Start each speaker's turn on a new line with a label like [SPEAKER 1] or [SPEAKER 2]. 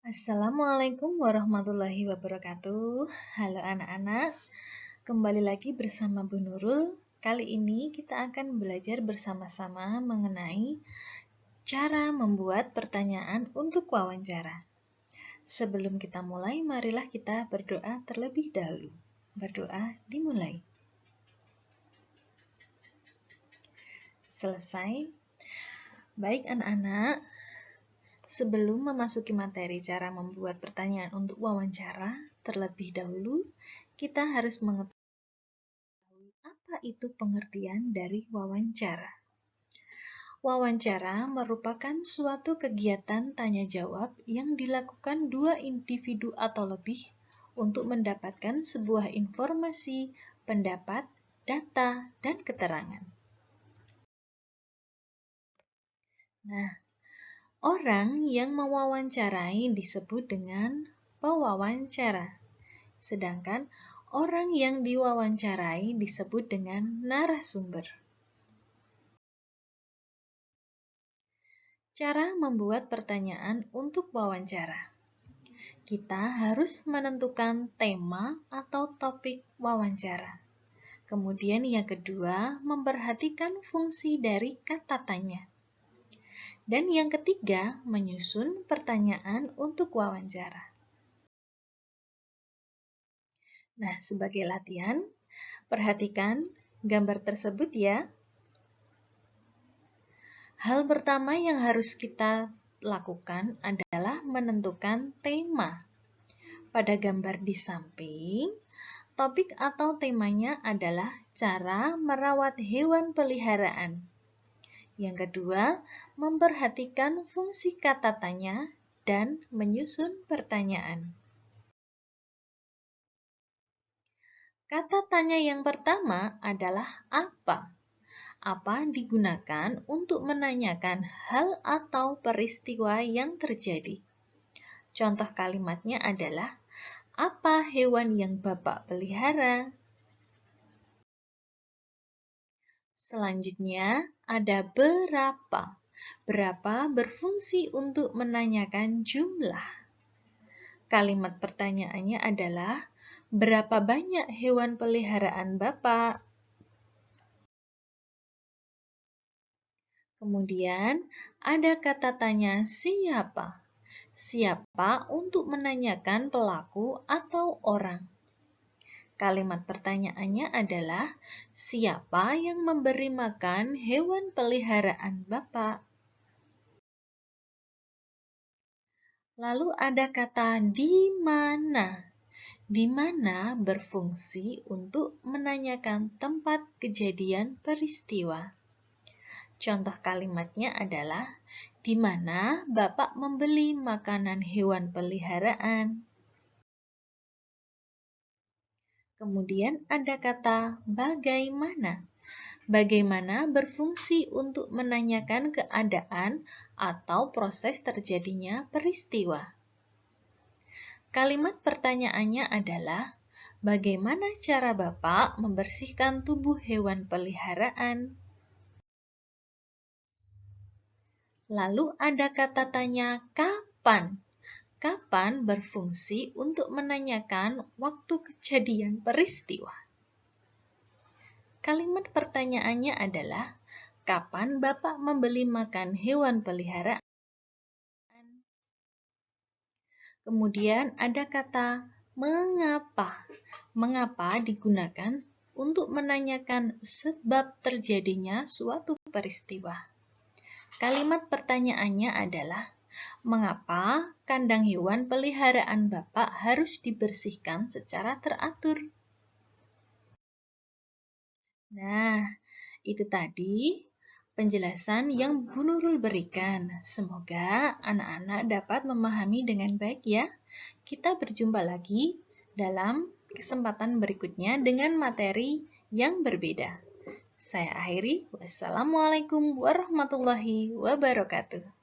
[SPEAKER 1] Assalamualaikum warahmatullahi wabarakatuh. Halo anak-anak, kembali lagi bersama Bu Nurul. Kali ini kita akan belajar bersama-sama mengenai cara membuat pertanyaan untuk wawancara. Sebelum kita mulai, marilah kita berdoa terlebih dahulu. Berdoa dimulai. Selesai. Baik anak-anak, sebelum memasuki materi cara membuat pertanyaan untuk wawancara, terlebih dahulu kita harus mengetahui apa itu pengertian dari wawancara. Wawancara merupakan suatu kegiatan tanya-jawab yang dilakukan dua individu atau lebih untuk mendapatkan sebuah informasi, pendapat, data, dan keterangan. Nah, orang yang mewawancarai disebut dengan pewawancara, sedangkan orang yang diwawancarai disebut dengan narasumber. Cara membuat pertanyaan untuk wawancara. Kita harus menentukan tema atau topik wawancara. Kemudian yang kedua, memperhatikan fungsi dari kata tanya. Dan yang ketiga, menyusun pertanyaan untuk wawancara. Nah, sebagai latihan, perhatikan gambar tersebut ya. Hal pertama yang harus kita lakukan adalah menentukan tema. Pada gambar di samping, topik atau temanya adalah cara merawat hewan peliharaan. Yang kedua, memperhatikan fungsi kata tanya dan menyusun pertanyaan. Kata tanya yang pertama adalah apa? Apa digunakan untuk menanyakan hal atau peristiwa yang terjadi? Contoh kalimatnya adalah, apa hewan yang Bapak pelihara? Selanjutnya, ada berapa. Berapa berfungsi untuk menanyakan jumlah. Kalimat pertanyaannya adalah, berapa banyak hewan peliharaan Bapak? Kemudian, ada kata tanya siapa. Siapa untuk menanyakan pelaku atau orang. Kalimat pertanyaannya adalah, siapa yang memberi makan hewan peliharaan Bapak? Lalu ada kata di mana. Di mana berfungsi untuk menanyakan tempat kejadian peristiwa. Contoh kalimatnya adalah, di mana Bapak membeli makanan hewan peliharaan? Kemudian ada kata bagaimana. Bagaimana berfungsi untuk menanyakan keadaan atau proses terjadinya peristiwa. Kalimat pertanyaannya adalah, bagaimana cara Bapak membersihkan tubuh hewan peliharaan? Lalu ada kata tanya kapan. Kapan berfungsi untuk menanyakan waktu kejadian peristiwa. Kalimat pertanyaannya adalah, kapan Bapak membeli makan hewan peliharaan? Kemudian ada kata mengapa. Mengapa digunakan untuk menanyakan sebab terjadinya suatu peristiwa. Kalimat pertanyaannya adalah, mengapa kandang hewan peliharaan Bapak harus dibersihkan secara teratur? Nah, itu tadi penjelasan yang Bu Nurul berikan. Semoga anak-anak dapat memahami dengan baik ya. Kita berjumpa lagi dalam kesempatan berikutnya dengan materi yang berbeda. Saya akhiri. Wassalamualaikum warahmatullahi wabarakatuh.